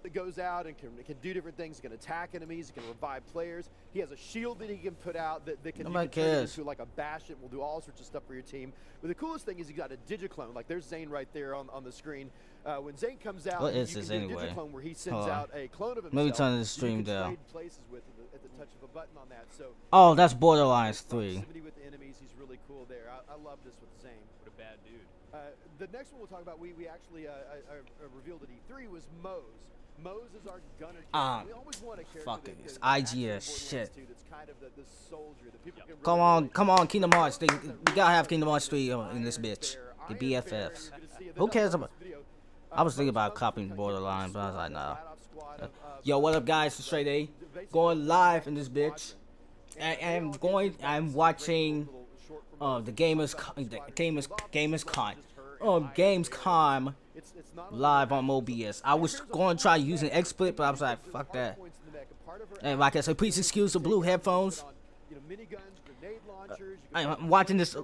that goes out and can do different things. He can attack enemies. He can revive players. He has a shield that he can put out that can Nobody turn it cares. into like a bash. It will do all sorts of stuff for your team. But the coolest thing is he's got a digiclone. Like there's Zane right there on the screen. When Zane comes out, What is you this can do anyway? a digiclone where he sends out a clone of himself. Maybe turn the that stream you can down. trade places with at the touch of a button on that. So Oh, that's Borderlands 3. proximity with enemies, he's really cool there. I love this with Zane. What a bad dude. The next one we'll talk about, we actually revealed at E3 was Moze. Moze is our gunner character. We always want a character fucking that this is actually IG in as Borderlands shit. 2 that's kind of the soldier that people can Come really on, relate come to. on, Kingdom Hearts. We gotta have Kingdom Hearts 3 in this Iron bitch. Bear, The Iron Bear, BFFs. you're gonna see it. Who cares This about? video, I was thinking Moze about comes copying from Borderlands, but I was like, a nah. flat-off squad of, Yo, what up, guys? It's Straight A. Going live in this bitch. I'm watching the Gamescom live on OBS. I was going to try using XSplit, but I was like, fuck that. And like I said, please excuse the blue headphones. I'm watching this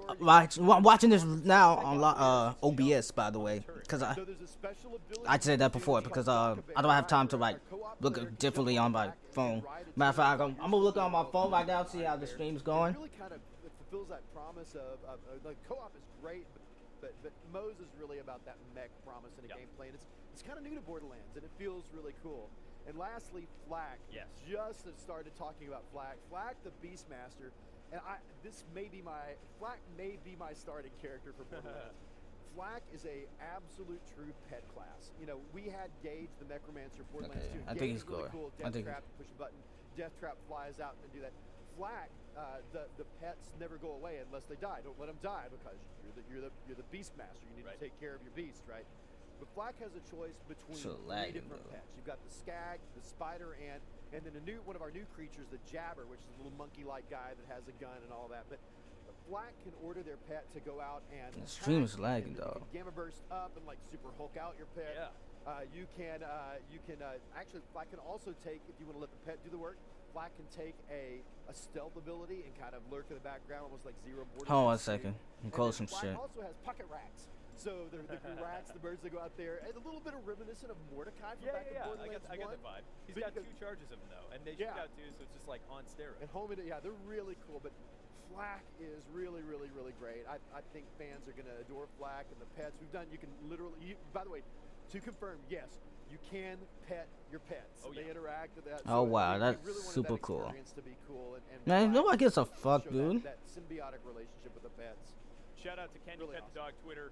now on OBS, by the way, because I said that before because I don't have time to like look differently on my phone. Matter of fact, I'm gonna look on my phone right now, see how the stream's going. It really kind of fulfills that promise of like co-op is great, but Moze is really about that mech promise in a gameplay, and it's kind of new to Borderlands, and it feels really cool. And lastly, Flak. Yes. Just started talking about Flak. Flak, the Beastmaster, and Flak may be my starting character for Borderlands. Flak is a absolute true pet class. You know, we had Gage, the Necromancer, Borderlands 2. I Gage think he's is really cool. cool. Death Trap, push a button. Death Trap flies out and do that. Flak, the pets never go away unless they die. Don't let them die because you're the Beastmaster. You need to take care of your beast, right? But Flak has a choice between three different pets. You've got the Skag, the Spider Ant, and then one of our new creatures, the Jabber, which is a little monkey-like guy that has a gun and all that. But Flak can order their pet to go out and The stream is lagging, though. dog. Gamma burst up and like super Hulk out your pet. Yeah. You can actually Flak can also take, if you want to let the pet do the work. Flak can take a stealth ability and kind of lurk in the background, almost like Zero Borderlands. Hold on a second. I'm close some Flak shit. also has pocket rats. So the rats, the birds that go out there, and a little bit of reminiscent of Mordecai from back in Borderlands 1. I get the vibe. He's got 2 charges of them though, and they shoot out too, so it's just like on steroids. And home, they're really cool. But Flak is really, really, really great. I think fans are gonna adore Flak and the pets we've done. You can literally, by the way, to confirm, yes, you can pet your pets. They interact with that. Oh so wow, that's really super that cool. To be cool and Man, nobody gives a fuck, dude. That symbiotic relationship with the pets. Shout out to Ken, Really Pet the Dog Twitter.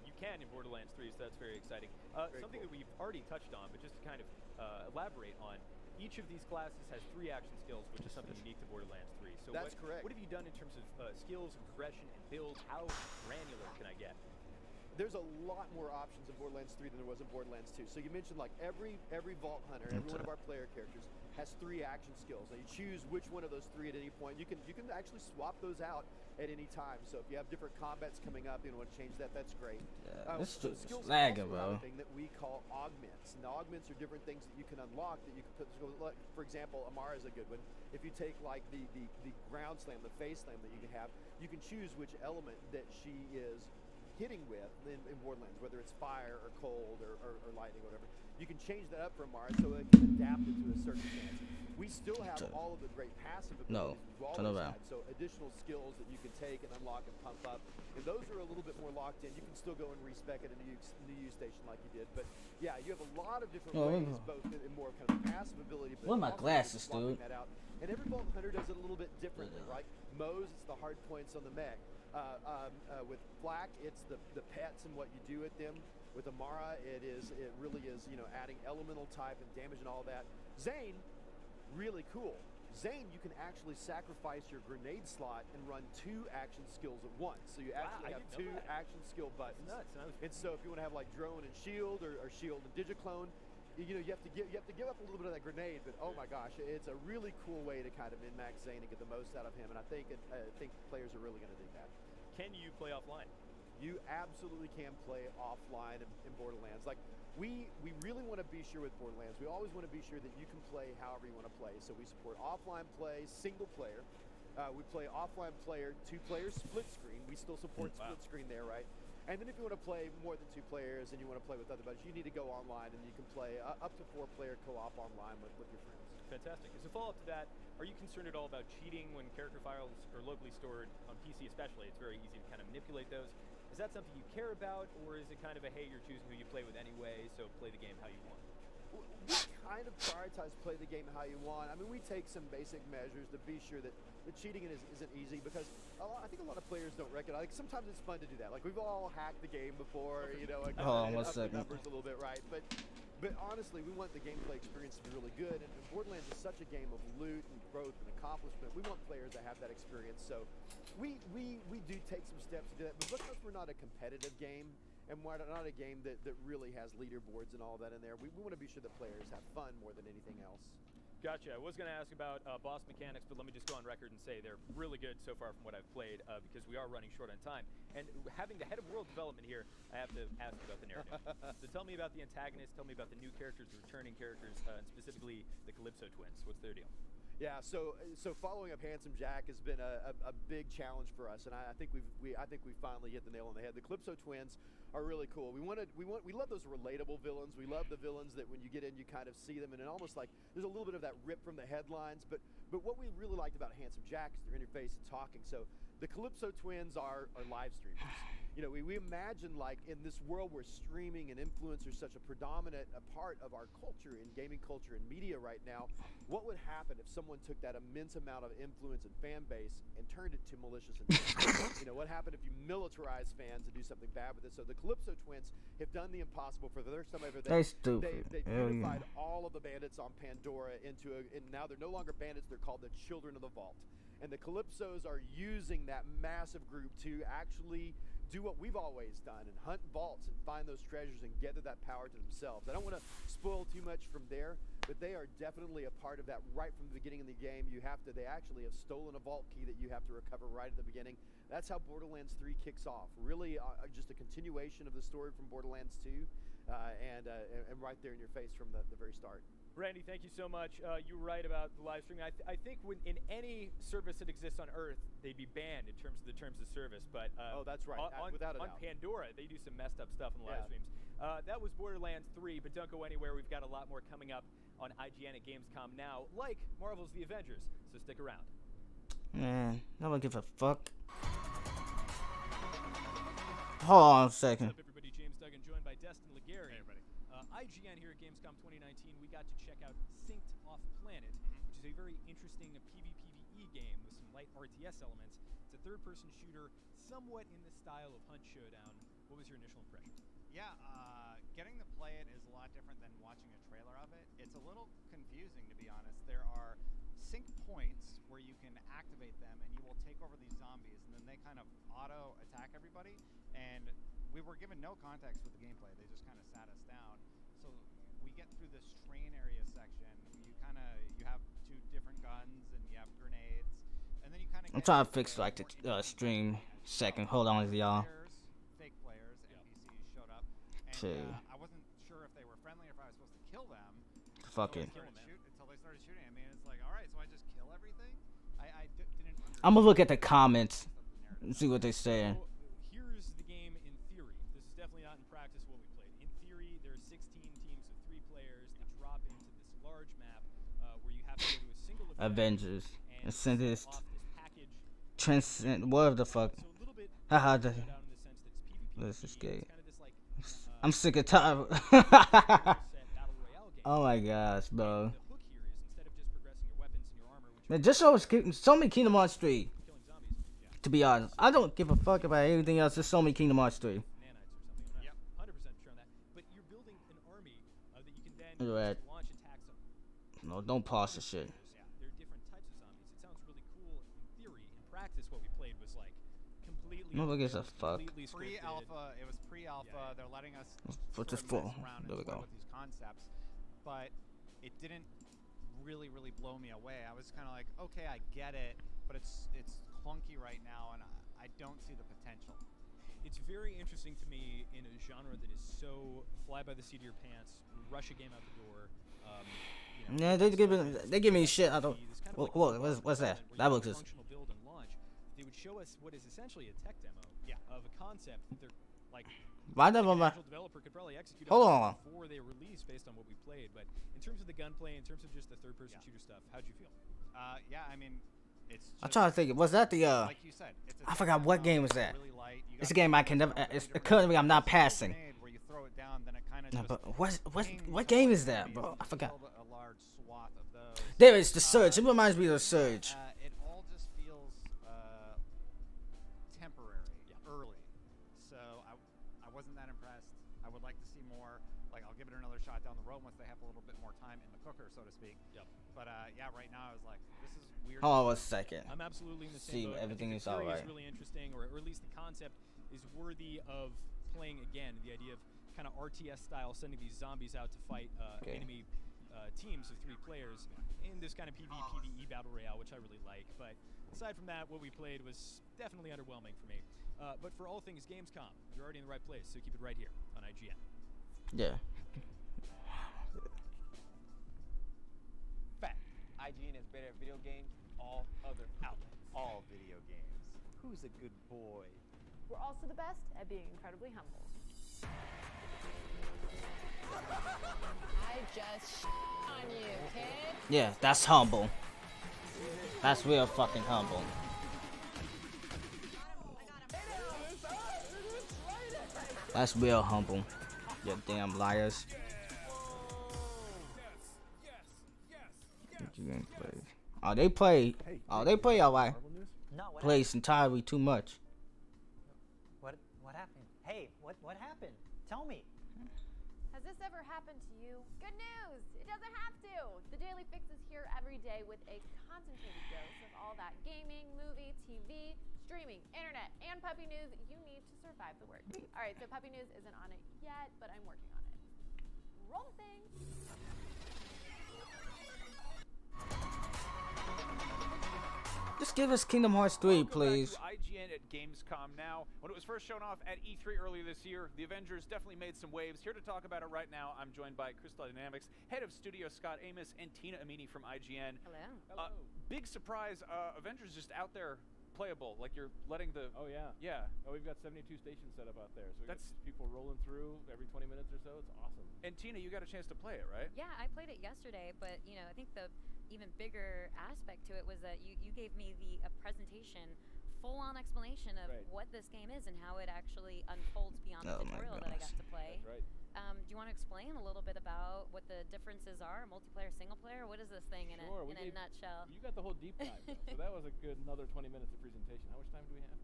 You can in Borderlands 3, so that's very exciting. Something that we've already touched on, but just to kind of elaborate on, each of these classes has 3 action skills, which is something unique to Borderlands 3. So that's correct. What have you done in terms of skills and progression and builds? How granular can I get? There's a lot more options in Borderlands 3 than there was in Borderlands 2. So you mentioned like every Vault Hunter, every one of our player characters has 3 action skills. Now you choose which one of those 3 at any point. You can actually swap those out at any time. So if you have different combats coming up, you want to change that, that's great. This so is skills lagging, also have bro. a thing that we call augments. Now augments are different things that you can unlock that you can put. Like, for example, Amara is a good one. If you take like the ground slam, the face slam that you can have, you can choose which element that she is hitting with in Borderlands, whether it's fire or cold or lightning or whatever. You can change that up for Mars so it can adapt it to a circumstance. We still have all of the great passive abilities we've always had, so additional skills that you can take and unlock and pump up. And those are a little bit more locked in. You can still go and respec at a new use station like you did. But yeah, you have a lot of different ways, both in more kind of passive ability. But What are my glasses, dude? That out. And every Vault Hunter does it a little bit differently, right? Moze, it's the hard points on the mech. With Flak, it's the pets and what you do with them. With Amara, it really is, adding elemental type and damage and all that. Zane, really cool. Zane, you can actually sacrifice your grenade slot and run 2 action skills at once. So you actually have 2 action skill buttons. And so if you want to have like drone and shield or shield and digiclone, you have to give up a little bit of that grenade. But oh my gosh, it's a really cool way to kind of min-max Zane and get the most out of him. And I think players are really going to do that. Can you play offline? You absolutely can play offline in Borderlands. Like we really want to be sure with Borderlands. We always want to be sure that you can play however you want to play. So we support offline play, single player. We play offline player, 2-player split screen. We still support split screen there, right? And then if you want to play more than 2 players and you want to play with other buddies, you need to go online and you can play up to 4-player co-op online with your friends. Fantastic. As a follow-up to that, are you concerned at all about cheating when character files are locally stored on PC especially? It's very easy to kind of manipulate those. Is that something you care about, or is it kind of a, hey, you're choosing who you play with anyway, so play the game how you want? We kind of prioritize play the game how you want. I mean, we take some basic measures to be sure that the cheating isn't easy, because I think a lot of players don't recognize. Like, sometimes it's fun to do that. Like, we've all hacked the game before, you know, like, Hold on up 1 the second. numbers a little bit, right? But honestly, we want the gameplay experience to be really good. And Borderlands is such a game of loot and growth and accomplishment. We want players to have that experience. So we do take some steps to do that. But because we're not a competitive game, and we're not a game that really has leaderboards and all that in there, we want to be sure that players have fun more than anything else. Gotcha. I was going to ask about boss mechanics, but let me just go on record and say they're really good so far from what I've played, because we are running short on time. And having the head of world development here, I have to ask you about the narrative. So tell me about the antagonists, tell me about the new characters, the returning characters, and specifically the Calypso twins. What's their deal? Yeah, so following up Handsome Jack has been a big challenge for us, and I think we finally hit the nail on the head. The Calypso twins are really cool. We love those relatable villains. We love the villains that when you get in, you kind of see them, and it almost like there's a little bit of that rip from the headlines. But what we really liked about Handsome Jack is they're in your face and talking. So the Calypso twins are live streamers. You know, we imagine, like, in this world where streaming and influencers are such a predominant part of our culture, in gaming culture and media right now, what would happen if someone took that immense amount of influence and fan base and turned it to malicious intent? You know, what happened if you militarize fans and do something bad with it? So the Calypso twins have done the impossible for the first time ever. They stupid. They unified all of the bandits on Pandora into and now they're no longer bandits, they're called the Children of the Vault. And the Calypsos are using that massive group to actually do what we've always done and hunt vaults and find those treasures and gather that power to themselves. I don't want to spoil too much from there, but they are definitely a part of that right from the beginning of the game. They actually have stolen a vault key that you have to recover right at the beginning. That's how Borderlands 3 kicks off. Really just a continuation of the story from Borderlands 2 and right there in your face from the very start. Randy, thank you so much. You were right about the live streaming. I think in any service that exists on Earth, they'd be banned in terms of the terms of service. But oh, that's right. Without a doubt. On Pandora, they do some messed up stuff in the live streams. That was Borderlands 3, but don't go anywhere. We've got a lot more coming up on IGN at Gamescom now, like Marvel's The Avengers. So stick around. Man, no one give a fuck. Hold on a second. What's up, everybody? James Duggan, joined by Destin Legary. Hey, everybody. IGN here at Gamescom 2019, we got to check out Synced Off Planet, which is a very interesting PvPvE game with some light RTS elements. It's a third-person shooter, somewhat in the style of Hunt Showdown. What was your initial impression? Yeah, getting to play it is a lot different than watching a trailer of it. It's a little confusing, to be honest. There are sync points where you can activate them, and you will take over these zombies, and then they kind of auto-attack everybody. And we were given no context with the gameplay. They just kind of sat us down. So we get through this train area section. You have 2 different guns, and you have grenades, and then you kind of. I'm trying to fix like the stream second. Hold on, y'all. Fake players, NPCs showed up, and I wasn't sure if they were friendly or if I was supposed to kill them. Fuck it. Until they started shooting at me, and it's like, all right, so I just kill everything. I didn't. I'm gonna look at the comments and see what they're saying. So here's the game in theory. This is definitely not in practice what we played. In theory, there are 16 teams of 3 players that drop into this large map where you have to go to a single Avengers. and send this off this package. transcend whatever the fuck. So a little bit Haha. down in the sense that it's PvP. Let's escape. It's kind of this like I'm sick of tired. set battle royale game. Oh my gosh, bro. The hook here is instead of just progressing your weapons and your armor, which Man, just show me Kingdom Hearts 3. killing zombies, To be honest, I don't give a fuck about anything else. Just show me Kingdom Hearts 3. nanites or something. I'm not 100% sure on that. But you're building an army that you can then Right. just launch attacks on. No, don't pause the shit. Yeah, there are different types of zombies. It sounds really cool in theory. In practice, what we played was like completely. No one gives a fuck. completely scripted. Pre-alpha, it was pre-alpha. Yeah. They're letting us What's this sort of for? mess around and There we toy go. with these concepts, but it didn't really blow me away. I was kind of like, okay, I get it, but it's clunky right now, and I don't see the potential. It's very interesting to me in a genre that is so fly by the seat of your pants, rush a game out the door. Yeah, they give me shit. I don't. What's that? That looks just. Functional build and launch. They would show us what is essentially a tech demo Yeah. of a concept that they're Like, Why I think never an mind? actual developer could probably execute Hold on on. this before they release based on what we played. But in terms of the gunplay, in terms of just the third-person shooter stuff, how'd you feel? Yeah, I mean, it's just, I'm trying to think. Was that the like you said, it's a I forgot what game was that. really light. You It's a got game I can never. It's currently I'm not passing. Where you throw it down, then it kind of No, just but pings what all game the is that, zombies, bro? and I you forgot. kill a large swath of those. There is the Surge. It reminds me of the Surge. It all just feels temporary, early. So I wasn't that impressed. I would like to see more. Like, I'll give it another shot down the road once they have a little bit more time in the cooker, so to speak. Yep. But yeah, right now I was like, this is weird. Hold on 1 second. I'm absolutely in the See, same boat. everything I is think the theory alright. is really interesting, or at least the concept is worthy of playing again. The idea of kind of RTS style, sending these zombies out to fight Okay. enemy teams of 3 players in this kind of PvE battle royale, which I really like. But aside from that, what we played was definitely underwhelming for me. But for all things Gamescom, you're already in the right place, so keep it right here on IGN. Yeah. Fact. IGN is better at video games than all other outlets. All video games. Who's a good boy? We're also the best at being incredibly humble. I just on you, kid. Yeah, that's humble. That's real fucking humble. That's real humble. You damn liars. Oh, they play. Oh, they play alright. No, what Plays entirely too much. happened? What happened? Hey, what happened? Tell me. Has this ever happened to you? Good news! It doesn't have to! The Daily Fix is here every day with a concentrated dose of all that gaming, movie, TV, streaming, internet, and puppy news you need to survive the work. Alright, so puppy news isn't on it yet, but I'm working on it. Roll the thing! Just give us Kingdom Hearts 3, Welcome please. back to IGN at Gamescom now. When it was first shown off at E3 earlier this year, the Avengers definitely made some waves. Here to talk about it right now, I'm joined by Crystal Dynamics, head of studio Scott Amos, and Tina Amini from IGN. Hello. Big surprise, Avengers just out there playable. Like you're letting the... Oh yeah. Yeah. Oh, we've got 72 stations set up out there, so we got That's- people rolling through every 20 minutes or so. It's awesome. And Tina, you got a chance to play it, right? Yeah, I played it yesterday, but I think the even bigger aspect to it was that you gave me a presentation, full-on explanation of Right. what this game is and how it actually unfolds beyond Oh the my tutorial that I got goodness. to play. That's right. Do you want to explain a little bit about what the differences are, multiplayer, single player? What is this thing in Sure, in a nutshell? You got the whole deep dive, though, so that was a good another 20 minutes of presentation. How much time do we have?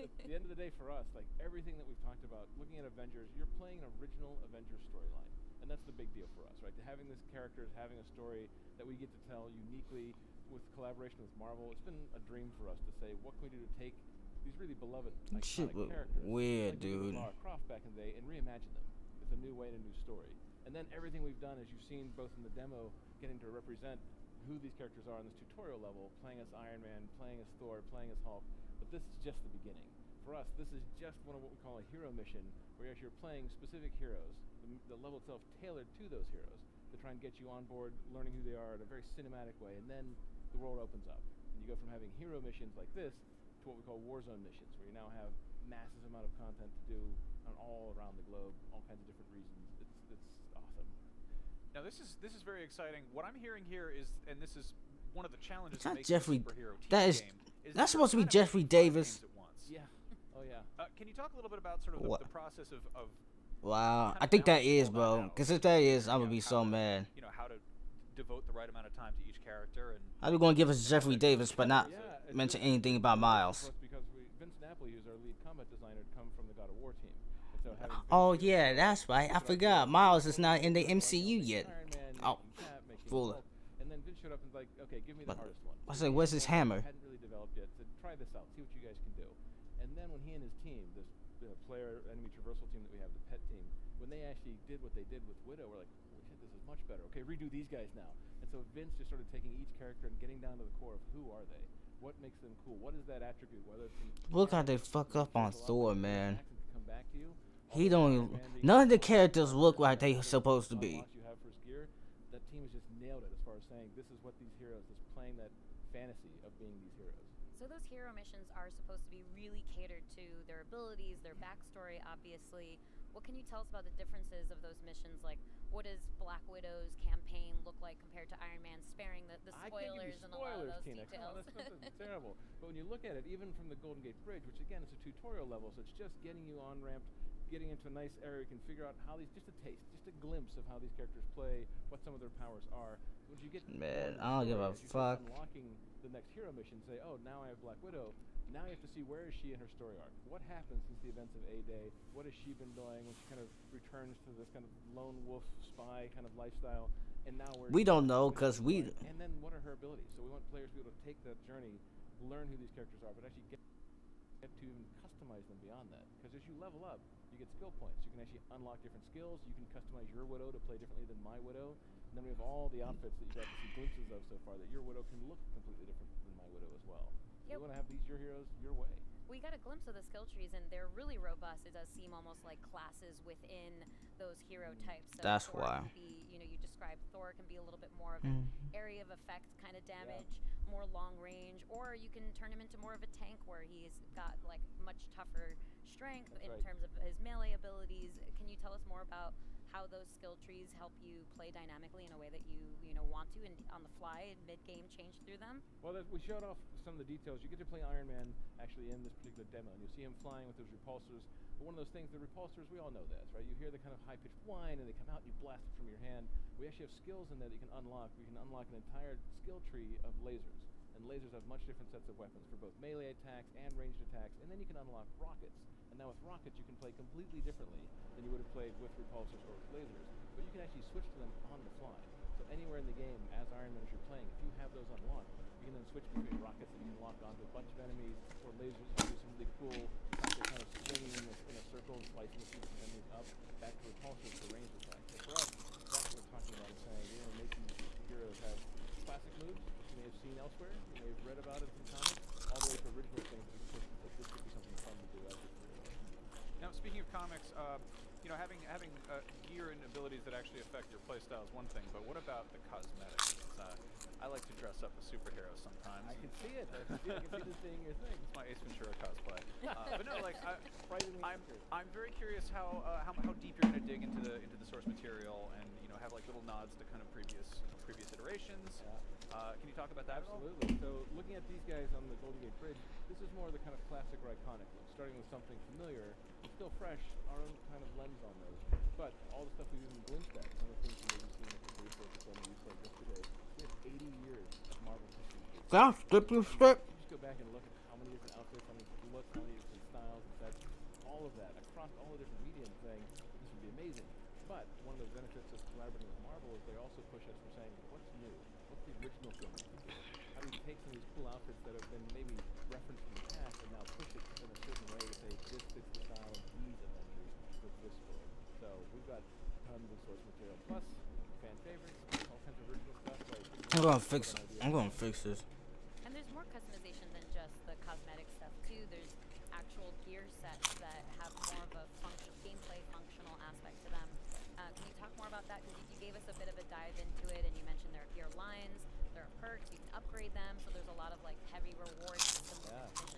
At the end of the day, for us, like everything that we've talked about, looking at Avengers, you're playing an original Avengers storyline, and that's the big deal for us, right? To having these characters, having a story that we get to tell uniquely with collaboration with Marvel. It's been a dream for us to say, what can we do to take these really beloved Shit iconic look characters, weird, like we did with dude. Lara Croft back in the day, and reimagine them with a new way and a new story. And then everything we've done, as you've seen both in the demo, getting to represent who these characters are on this tutorial level, playing as Iron Man, playing as Thor, playing as Hulk. But this is just the beginning. For us, this is just one of what we call a hero mission, where you're playing specific heroes, the level itself tailored to those heroes, to try and get you on board, learning who they are in a very cinematic way, and then the world opens up. And you go from having hero missions like this to what we call Warzone missions, where you now have massive amount of content to do on all around the globe, all kinds of different reasons. It's awesome. Now this is very exciting. What I'm hearing here is, and this is one of the challenges It's of not making a Jeffrey. superhero TV That is. game, That's you're supposed to be trying make Jeffrey 5 Davis. games at once. Yeah. Oh yeah. Can you talk a little bit about sort of What? the process of Wow. kind I of think that balancing is, all bro. out? Because if that is, I'm You gonna know, be how so to- mad. how to devote the right amount of time to each character and How we gonna give us Jeffrey Davis, but not Yeah, it's mention really anything about for Miles? us because Vince Napoli, who's our lead combat designer, come from the God of War team. And so having Oh Vince yeah, that's right. I forgot. Miles is not in the MCU making yet. Iron Man, Oh, making Cap, making fool. Hulk, and then Vince showed up and was like, okay, give me the What- hardest one. I said, where's his hammer? Hadn't really developed yet. Said, try this out, see what you guys can do. And then when he and his team, this player enemy traversal team that we have, the pet team, when they actually did what they did with Widow, we're like, holy shit, this is much better. Okay, redo these guys now. And so Vince just started taking each character and getting down to the core of who are they, what makes them cool, what is that attribute, whether it's Look how they fuck up on Thor, man. come back to you. He don't even. None of the characters look like they supposed to be. You have for his gear, that team has just nailed it as far as saying this is what these heroes is playing that fantasy of being these heroes. So those hero missions are supposed to be really catered to their abilities, their backstory, obviously. What can you tell us about the differences of those missions? Like, what does Black Widow's campaign look like compared to Iron Man? Sparing the spoilers and a lot of those Tina. details. Come on, that's terrible. But when you look at it, even from the Golden Gate Bridge, which again is a tutorial level, so it's just getting you on ramped, getting into a nice area, you can figure out how these, just a taste, just a glimpse of how these characters play, what some of their powers are. Once you get Man, I don't give a fuck. Unlocking the next hero mission, say, oh, now I have Black Widow. Now you have to see where is she in her story arc. What happened since the events of A-Day? What has she been doing when she kind of returns to this kind of lone wolf spy kind of lifestyle? And now we don't know because we. And then what are her abilities? So we want players to be able to take that journey, learn who these characters are, but actually get to even customize them beyond that. Because as you level up, you get skill points. You can actually unlock different skills. You can customize your Widow to play differently than my Widow. And then we have all the outfits that you got to see glimpses of so far that your Widow can look completely different than my Widow as well. So we want to have these your heroes your way. We got a glimpse of the skill trees, and they're really robust. It does seem almost like classes within those hero types. So that's Thor why. Can be, you described Thor can be a little bit more of an area of effect kind of damage, more long range, or you can turn him into more of a tank where he's got like much tougher strength terms of his melee abilities. Can you tell us more about how those skill trees help you play dynamically in a way that you want to, and on the fly and mid-game change through them? Well, we showed off some of the details. You get to play Iron Man actually in this particular demo, and you'll see him flying with those repulsors. But one of those things, the repulsors, we all know this, right? You hear the kind of high-pitched whine, and they come out and you blast it from your hand. We actually have skills in there that you can unlock. We can unlock an entire skill tree of lasers. And lasers have much different sets of weapons for both melee attacks and ranged attacks. And then you can unlock rockets. And now with rockets, you can play completely differently than you would have played with repulsors or with lasers. But you can actually switch to them on the fly. So anywhere in the game, as Iron Man, as you're playing, if you have those unlocked, you can then switch between rockets that you can lock onto a bunch of enemies, or lasers that do some really cool, kind of swinging in a circle, slicing the enemies up, back to repulsors for ranged attacks. So for us, that's what we're talking about, is saying we want to make these heroes have classic moves you may have seen elsewhere, you may have read about it in comics, all the way to original things that we push that this could be something fun to do as a hero. Now, speaking of comics, having gear and abilities that actually affect your playstyle is one thing, but what about the cosmetics? I like to dress up as superheroes sometimes. I can see it. I can see this being your thing. It's my Ace Ventura cosplay. But no, like I'm very curious how deep you're going to dig into the source material and have like little nods to kind of previous iterations. Yeah. Can you talk about that? Absolutely. So looking at these guys on the Golden Gate Bridge, this is more of the kind of classic or iconic look, starting with something familiar, still fresh, our own kind of lens on those. But all the stuff we've even glimpsed at, some of the things you may be seeing at the police force that you said yesterday, we have 80 years of Marvel history. Just go back and look at how many different outfits, how many looks, how many different styles and sets, all of that across all the different mediums, saying this would be amazing. But one of the benefits of collaborating with Marvel is they also push us from saying, what's new? What's the original film? How do we take some of these cool outfits that have been maybe referenced in the past and now push it in a certain way to say this fits the style of these Avengers with this story? So we've got tons of source material, plus fan favorites, all kinds of original stuff. Like I'm gonna fix this. And there's more customization than just the cosmetic stuff too. There's actual gear sets that have more of a gameplay functional aspect to them. Can you talk more about that? Because you gave us a bit of a dive into it, and you mentioned there are gear lines, there are perks, you can upgrade them, so there's a lot of like heavy reward systems and missions.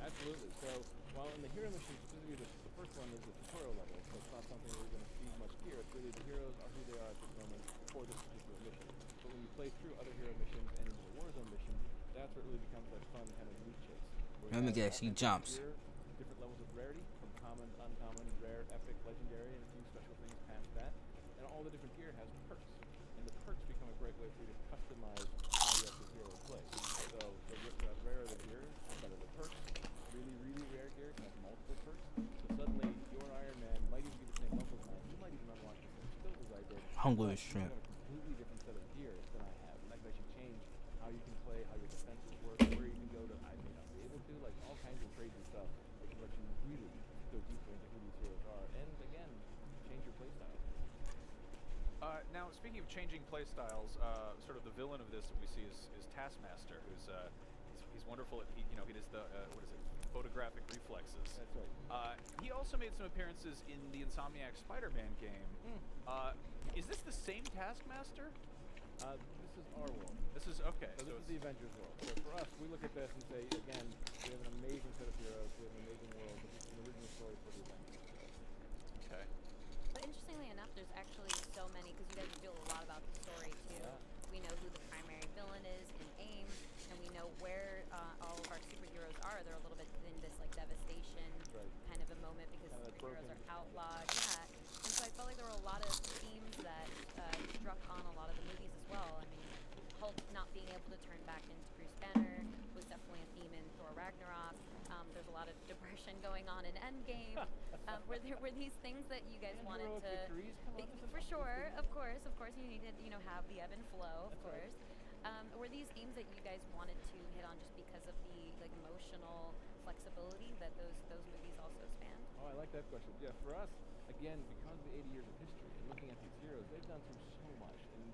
Absolutely. So while in the hero mission, specifically the first one is the tutorial level, so it's not something where you're going to see much gear. It's really the heroes are who they are at this moment for this particular mission. But when you play through other hero missions and into the Warzone mission, that's what really becomes that fun kind of loot chase. Let me guess, he jumps. Gear, different levels of rarity, from common, uncommon, rare, epic, legendary, and a few special things past that. And all the different gear has perks. And the perks become a great way for you to customize how you have the hero play. So the rarer the gear, the better the perks. Really, really rare gear can have multiple perks. So suddenly, your Iron Man might even be the same muscle time. You might even unlock the same skills as I did. Hungry as You shrimp. have a completely different set of gear than I have. And that can actually change how you can play, how your defenses work, where you can go to I may not be able to, like all kinds of crazy stuff that can let you really go deeper into who these heroes are. And again, change your playstyle. Now, speaking of changing playstyles, sort of the villain of this that we see is Taskmaster, who's he's wonderful at he does the photographic reflexes. That's right. He also made some appearances in the Insomniac Spider-Man game. Is this the same Taskmaster? This this is our world. This is okay. So this is the Avengers world. So for us, we look at this and say, again, we have an amazing set of heroes, we have an amazing world, but this is an original story for the Avengers. Okay. But interestingly enough, there's actually so many, because you guys reveal a lot about the story too. Yeah. We know who the primary villain is in AIM, and we know where all of our superheroes are. They're a little bit in this like devastation kind of a moment because superheroes are outlawed. Yeah. And so I felt like there were a lot of themes that struck on a lot of the movies as well. I mean, Hulk not being able to turn back into Bruce Banner was definitely a theme in Thor Ragnarok. There's a lot of depression going on in Endgame. Were these things that you guys wanted to? For sure, of course, you need to have the ebb and flow, of course. Were these themes that you guys wanted to hit on just because of the like emotional flexibility that those movies also span? Oh, I like that question. Yeah, for us, again, because of the 80 years of history and looking at these heroes, they've gone through so much, and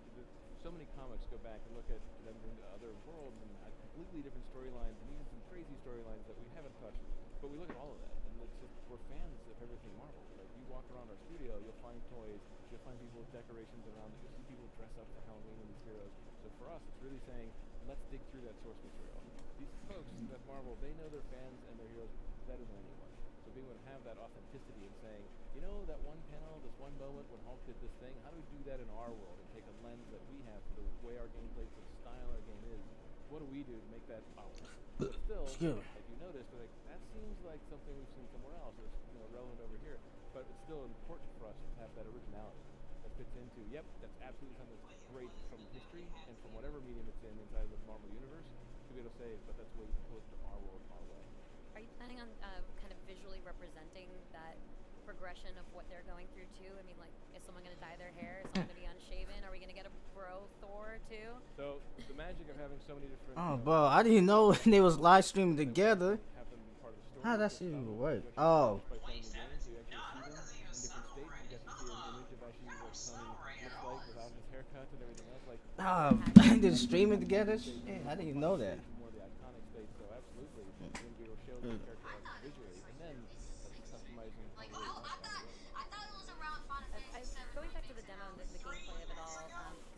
so many comics go back and look at them in other worlds and have completely different storylines and even some crazy storylines that we haven't touched. But we look at all of that, and it's just, we're fans of everything Marvel. Like, you walk around our studio, you'll find toys, you'll find people with decorations around it, you'll see people dress up for Halloween and these heroes. So for us, it's really saying, let's dig through that source material. These folks at Marvel, they know their fans and their heroes better than anyone. So being able to have that authenticity and saying, you know, that one panel, this one moment when Hulk did this thing, how do we do that in our world and take a lens that we have for the way our gameplay, for the style our game is? What do we do to make that ours? But still, if you notice, like, that seems like something we've seen somewhere else. It's relevant over here, but it's still important for us to have that originality that fits into. Yep, that's absolutely something that's great from history and from whatever medium it's in inside of the Marvel universe to be able to say, but that's the way you can pull it to our world, our way. Are you planning on kind of visually representing that progression of what they're going through too? I mean, like, is someone going to dye their hair? Is someone going to be unshaven? Are we going to get a bro Thor too? So the magic of having so many different. Oh, bro, I didn't know they was live streaming together. How that shit even work? Oh. Oh, they're streaming together? Shit, I didn't even know that. Going back to the demo and the gameplay of it all,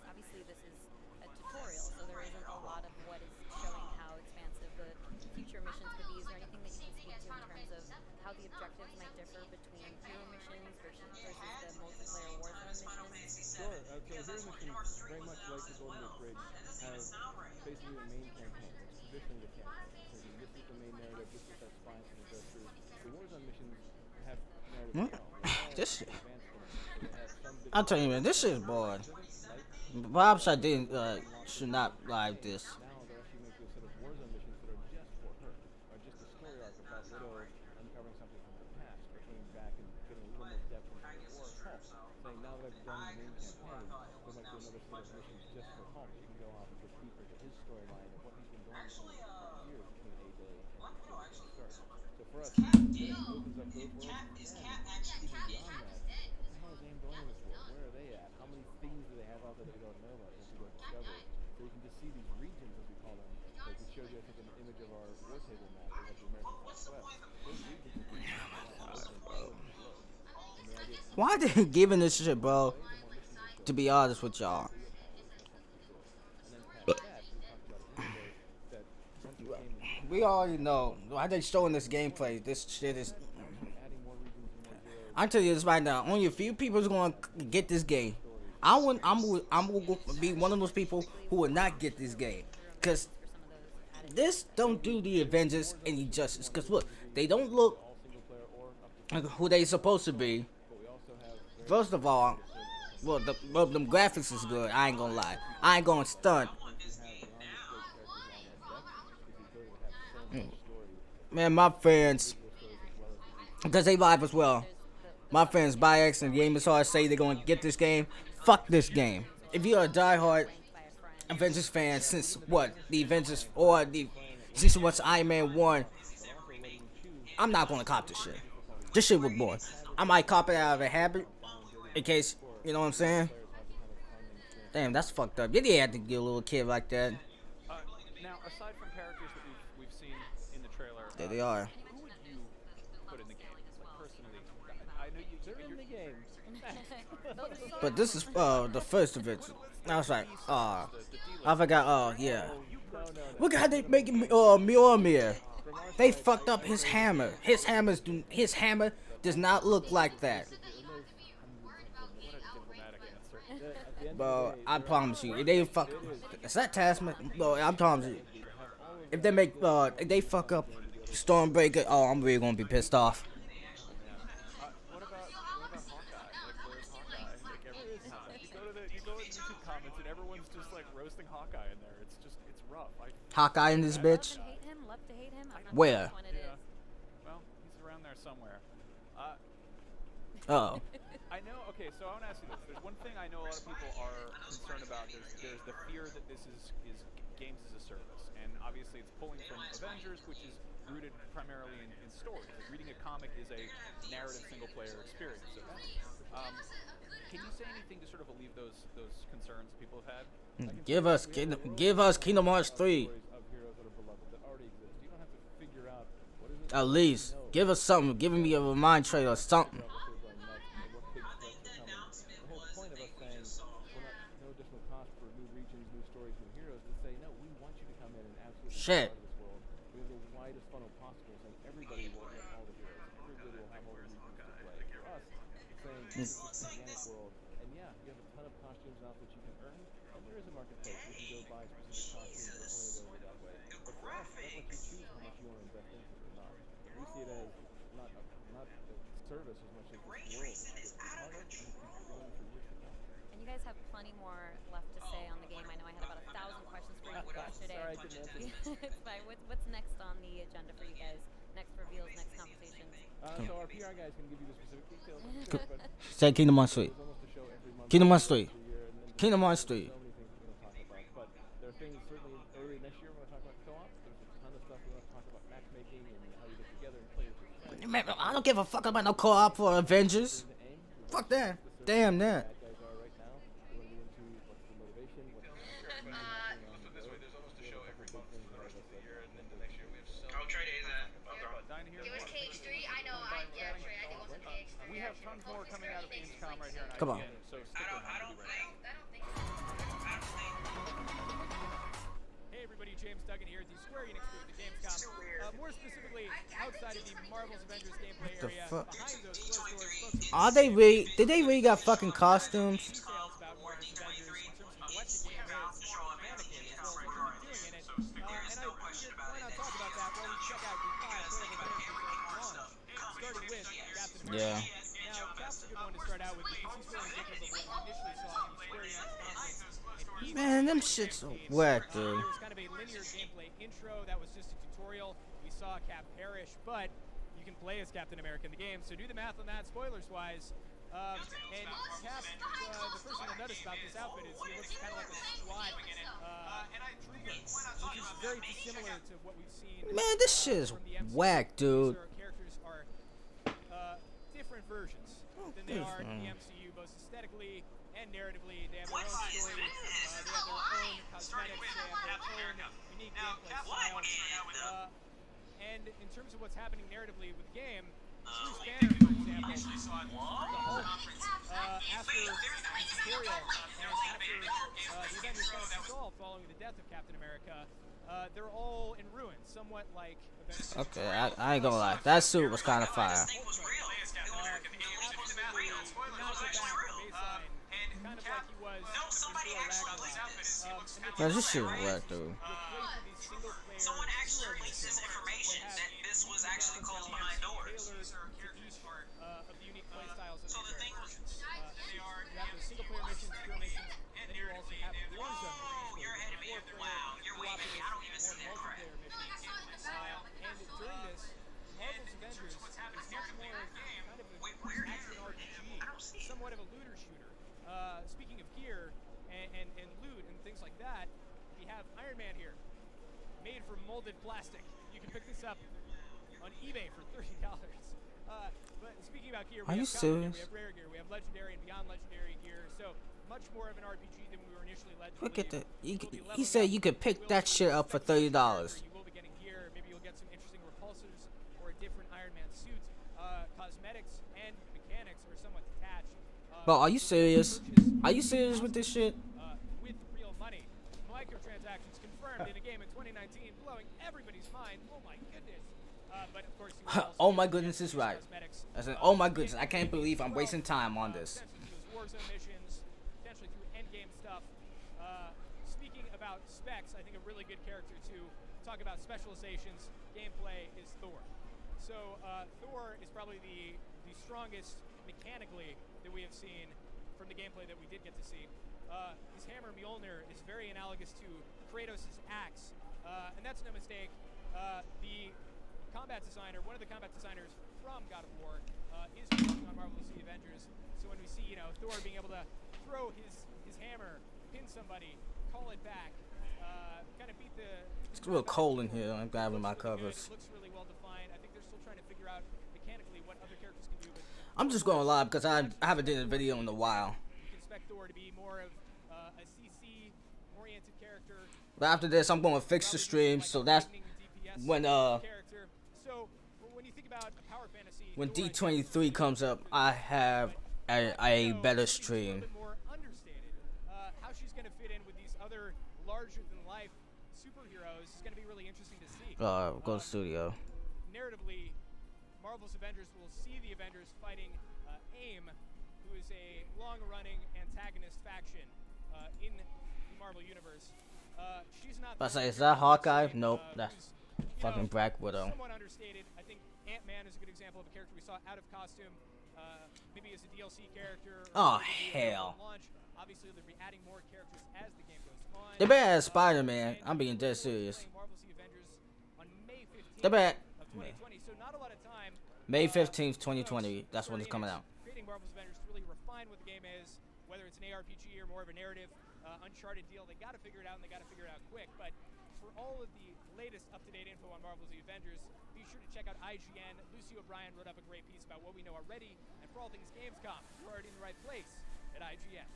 obviously this is a tutorial, so there isn't a lot of what is showing how expansive the future missions could be. Is there anything that you can speak to in terms of how the objectives might differ between hero missions versus the multiplayer Warzone missions? Sure. So hero missions, very much like the Golden Gate Bridge, have basically a main campaign. It's traditionally the campaign. So this is the main narrative, this is that spine that goes through. The Warzone missions have narrative. This shit. I'll tell you, man, this shit is boring. Perhaps I didn't, should not live this. Now they're actually making a set of Warzone missions that are just for her, or just a story arc about Widow uncovering something from her past, or coming back and getting a little more depth into the war of Hulk. Saying now that I've done the main campaign, there might be another set of missions just for Hulk. You can go off and get deeper into his storyline and what he's been going through for years between A-Day and start. So for us, it opens up those worlds, and even beyond that, how is AIM going in this world? Where are they at? How many things do they have out there that we don't know about that we don't discover? So you can just see these regions, as we call them. Like we showed you, I think, an image of our war table map of the American Southwest. Those regions are why are they giving this shit, bro? To be honest with y'all. We already know. Why they showing this gameplay? This shit is... I tell you this right now. Only a few people is going to get this game. I'm going to be one of those people who will not get this game. Because this don't do the Avengers any justice. Because look, they don't look who they supposed to be. First of all, well, them graphics is good. I ain't going to lie. I ain't going to stunt. Man, my fans, because they live as well. My friends, Bix and Gamers Hard, say they're going to get this game. Fuck this game. If you're a diehard Avengers fan since what? The Avengers, or since once Iron Man 1, I'm not going to cop this shit. This shit was boring. I might cop it out of a habit, in case, you know what I'm saying? Damn, that's fucked up. You didn't have to get a little kid like that. Now, aside from characters that we've seen in the trailer, There they are. who would you put in the game? Like, personally, I know they're in the game. But this is the first of it. I was like, I forgot. Yeah. Look at how they making Mjolnir. They fucked up his hammer. His hammer does not look like that. Bro, I promise you, if they fuck. Is that Tasman? Bro, I'm telling you, if they make if they fuck up Stormbreaker, oh, I'm really gonna be pissed off. What about Hawkeye? Like, where's Hawkeye? Like, you go to YouTube comments and everyone's just like roasting Hawkeye in there. It's rough. Hawkeye in this bitch. Love to hate him. Love to hate him. I'm not Where? sure which one it is. Well, he's around there somewhere. Oh. I know. Okay, so I want to ask you this. There's one thing I know a lot of people are concerned about. There's the fear that this is games as a service, and obviously it's pulling from Avengers, which is rooted primarily in stories. Like reading a comic is a narrative single-player experience. So, can you say anything to sort of alleviate those concerns people have had? Give us Kingdom Hearts 3. At least give us something. Give me a remind trade or something. Shit. We have the widest funnel possible, saying everybody will get all the heroes. Everybody will have all the regions to play. For us, saying this is the organic world, and yeah, you have a ton of costumes and outfits you can earn, and there is a marketplace. You can go buy specific costumes that are only available that way. But for us, that lets you choose how much you want to invest into it or not. And we see it as not a service as much as this world. It's part of it, and it's going for years to come. And you guys have plenty more left to say on the game. I know I had about 1,000 questions for you yesterday. Sorry, I couldn't answer. It's fine. What's next on the agenda for you guys? Next reveals, next conversations? So our PR guys can give you the specific details. I'm sure, but Say Kingdom Hearts 3. there's almost a show every month. Kingdom Hearts 3. every year, and then Kingdom Hearts 3. So many things we're going to talk about. But there are things certainly early next year we're going to talk about co-op. There's a ton of stuff we want to talk about matchmaking and how you get together and play with your friends. Man, I don't give a fuck about no co-op for Avengers. Fuck that. Damn that. Bad guys are right now. We want to get into what's the motivation, what's the I'll trade AZ. It was KH3. I know. I think it wasn't KH3. We have tons more coming out of Gamescom right here on Come on. IGN, so stick around. I don't think. Hey everybody, James Duggan here at the Square Enix booth at Gamescom. More specifically, outside of the Marvel's Avengers gameplay the area, fuck? behind those closed doors, folks Are they really? Did they really got fucking costumes? details about Marvel's Avengers in terms of what the game is, mechanically, as well as what they're doing in it. And I figured, why not talk about that while we check out the 5 playable characters that are on, starting with Captain America. Yeah. Now, Cap's a good one to start out with because he's very indicative of what we initially saw in the Square Enix conference. at E3 Man, them shits are whack, dude. There was kind of a linear gameplay intro that was just a tutorial. We saw Cap perish, but you can play as Captain America in the game, so do the math on that, spoilers-wise. And Cap, the first thing you'll notice about this outfit is he looks kind of like a SWAT trooper, which is very dissimilar to what we've seen. Man, this shit is from the MCU. whack, dude. These characters are different versions than they are in the MCU, both aesthetically and narratively. They have their own story, they have their own cosmetics, they have their own unique gameplay style. And in terms of what's happening narratively with the game, Bruce Banner, for example, after the tutorial and after the Avengers kind of dissolved following the death of Captain America, they're all in ruins, somewhat like Avengers. Okay, I ain't gonna lie. That suit was kind of fire. Man, this shit is whack, dude. Someone actually released this information that this was actually closed behind doors. So the thing was, you have the single player missions, pure missions, and then you also have Warzone missions. You're ahead of me. Wow, you're way ahead of me. I don't even see that crap. And during this, Marvel's Avengers is much more kind of an action RPG, somewhat of a looter shooter. Speaking of gear and loot and things like that, we have Iron Man here, made from molded plastic. You can pick this up on eBay for $30. But speaking about gear, Are we you have common gear, serious? we have rare gear, we have legendary and beyond legendary gear. So much more of an RPG than we were initially led to Look at believe. the. He said you could pick that shit up for $30. You will be getting gear. Maybe you'll get some interesting repulsors or a different Iron Man suit. Cosmetics and mechanics are somewhat detached. Bro, are you serious? Are you serious with this shit? With real money. Microtransactions confirmed in a game in 2019, blowing everybody's mind. Oh my goodness. But of course, Oh my goodness is right. I said, oh my goodness, I can't believe I'm wasting time on this. Warzone missions, potentially through endgame stuff. Speaking about specs, I think a really good character to talk about specializations, gameplay is Thor. So Thor is probably the strongest mechanically that we have seen from the gameplay that we did get to see. His hammer Mjolnir is very analogous to Kratos' axe, and that's no mistake. The combat designer, one of the combat designers from God of War, is working on Marvel's The Avengers. So when we see, Thor being able to throw his hammer, pin somebody, call it back, kind of beat the. It's real cold in here. I'm grabbing my covers. It looks really well defined. I think they're still trying to figure out mechanically what other characters can do. But I'm just going live because I haven't done a video in a while. you can expect Thor to be more of a CC-oriented character. But after this, I'm going to fix the stream, so that's when when D23 comes up, I have a better stream. How she's going to fit in with these other larger-than-life superheroes is going to be really interesting to see. Go to studio. Narratively, Marvel's Avengers will see the Avengers fighting AIM, who is a long-running antagonist faction in the Marvel Universe. She's not. I say, is that Hawkeye? Nope, that's fucking Black Widow. Somewhat understated. I think Ant-Man is a good example of a character we saw out of costume, maybe as a DLC character. Oh hell! Obviously, they'll be adding more characters as the game goes on. They better add Spider-Man. I'm being dead serious. They better. May 15th, 2020. That's when it's coming out. Creating Marvel's Avengers to really refine what the game is, whether it's an ARPG or more of a narrative, Uncharted deal. They got to figure it out, and they got to figure it out quick. But for all of the latest up-to-date info on Marvel's The Avengers, be sure to check out IGN. Lucy O'Brien wrote up a great piece about what we know already, and for all things Gamescom, you're already in the right place at IGN.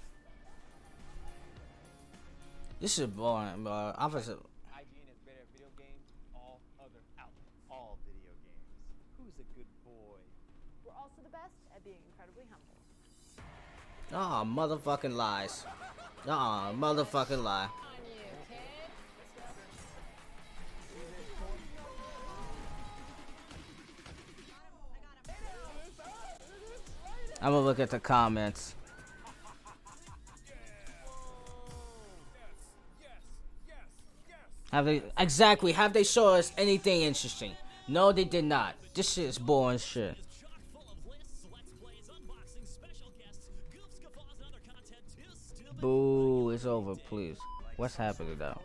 This is boring, bro. Obviously. IGN is better at video games, all other outlets. All video games. Who's a good boy? We're also the best at being incredibly humble. Oh, motherfucking lies. Motherfucking lie. I'm gonna look at the comments. Have they shown us anything interesting? No, they did not. This shit is boring shit. Boo, it's over, please. What's happening now?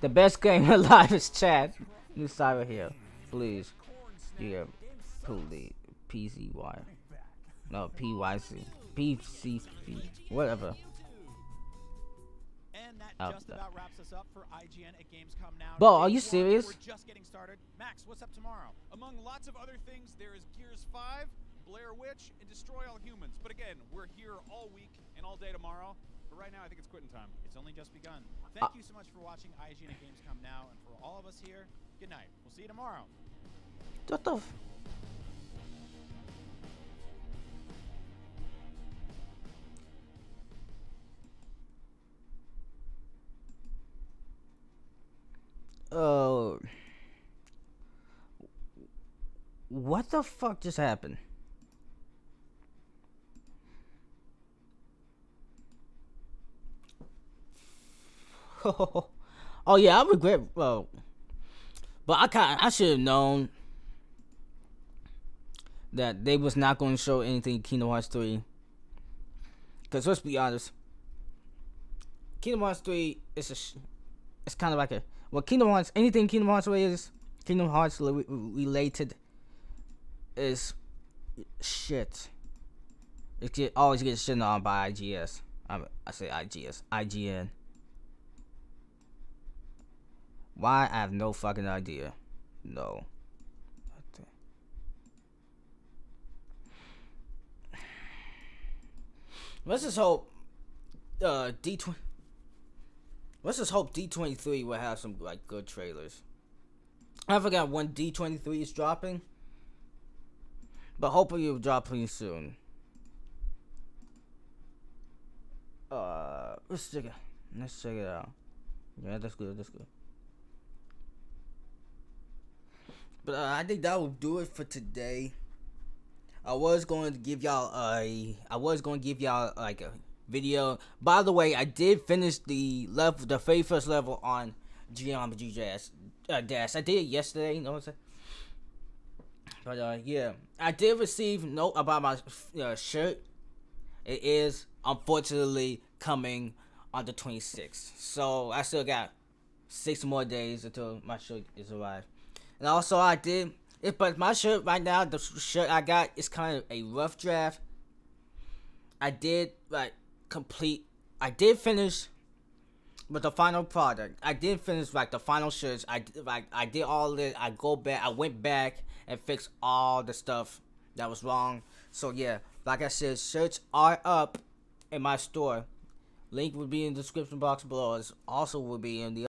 The best game alive is Chad. New cyber here. Please. Yeah. Please. PCY. No, PYC. PCC. Whatever. And that just about wraps us up for IGN at Gamescom now. Bro, are you serious? We're just getting started. Max, what's up tomorrow? Among lots of other things, there is Gears 5, Blair Witch, and Destroy All Humans. But again, we're here all week and all day tomorrow. But right now, I think it's quitting time. It's only just begun. Thank you so much for watching IGN at Gamescom now. And for all of us here, good night. We'll see you tomorrow. What the f... What the fuck just happened? Oh yeah, I regret. Well, but I should have known that they was not going to show anything Kingdom Hearts 3. Cause let's be honest, Kingdom Hearts 3 is it's kind of like a Kingdom Hearts. Anything Kingdom Hearts is Kingdom Hearts related is shit. It always gets shit on by IGS. I say IGS, IGN. Why? I have no fucking idea. No. Let's just hope D20. Let's just hope D23 will have some like good trailers. I forgot when D23 is dropping, But hopefully it'll drop pretty soon. Let's check it out. Yeah, that's good. But I think that will do it for today. I was going to give y'all like a video. By the way, I did finish the very first level on Geometry Dash. I did it yesterday. You know what I'm saying? But yeah, I did receive note about my shirt. It is unfortunately coming on the 26th. So I still got 6 more days until my shirt is arrived. And also but my shirt right now, the shirt I got is kind of a rough draft. I did finish with the final product. I did finish the final shirts. I did all of it. I went back and fixed all the stuff that was wrong. So yeah, like I said, shirts are up in my store. Link will be in the description box below. It also will be in the